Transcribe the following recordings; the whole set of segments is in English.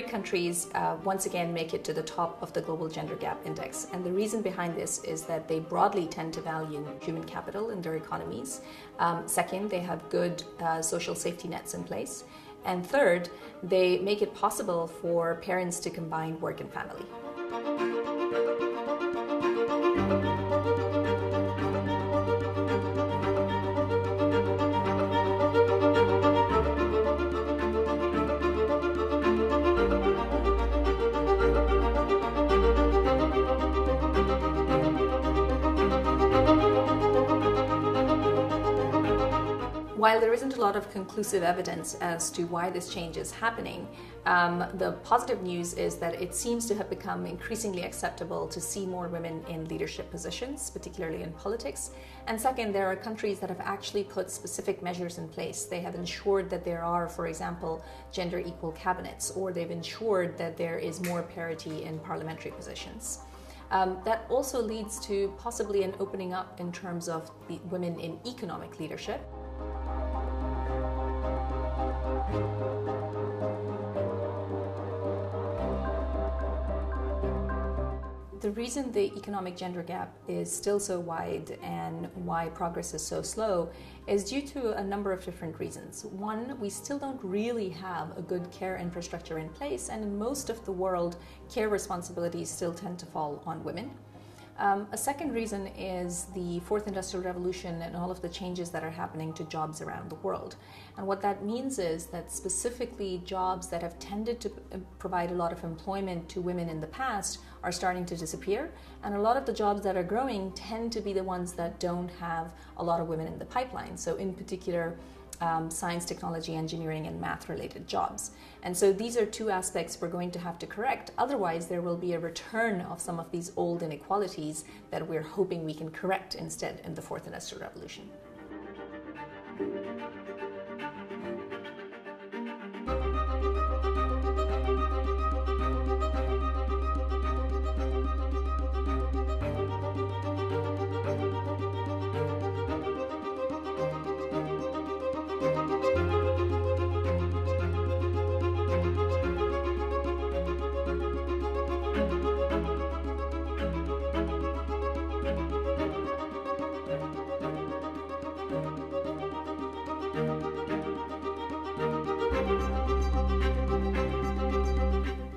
BRIC countries once again make it to the top of the Global Gender Gap Index. And the reason behind this is that they broadly tend to value human capital in their economies. Second, they have good social safety nets in place. And third, they make it possible for parents to combine work and family. While there isn't a lot of conclusive evidence as to why this change is happening, the positive news is that it seems to have become increasingly acceptable to see more women in leadership positions, particularly in politics. And second, there are countries that have actually put specific measures in place. They have ensured that there are, for example, gender equal cabinets, or they've ensured that there is more parity in parliamentary positions. That also leads to possibly an opening up in terms of the women in economic leadership. The reason the economic gender gap is still so wide and why progress is so slow is due to a number of different reasons. One, we still don't really have a good care infrastructure in place, and in most of the world, care responsibilities still tend to fall on women. A second reason is the Fourth Industrial Revolution and all of the changes that are happening to jobs around the world. And what that means is that specifically jobs that have tended to provide a lot of employment to women in the past are starting to disappear. And a lot of the jobs that are growing tend to be the ones that don't have a lot of women in the pipeline. So in particular, science, technology, engineering, and math-related jobs. And so these are two aspects we're going to have to correct. Otherwise, there will be a return of some of these old inequalities that we're hoping we can correct instead in the Fourth Industrial Revolution.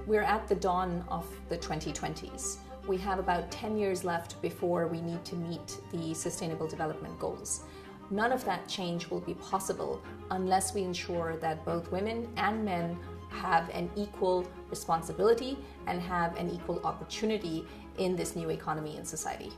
We're at the dawn of the 2020s. We have about 10 years left before we need to meet the Sustainable Development Goals. None of that change will be possible unless we ensure that both women and men have an equal responsibility and have an equal opportunity in this new economy and society.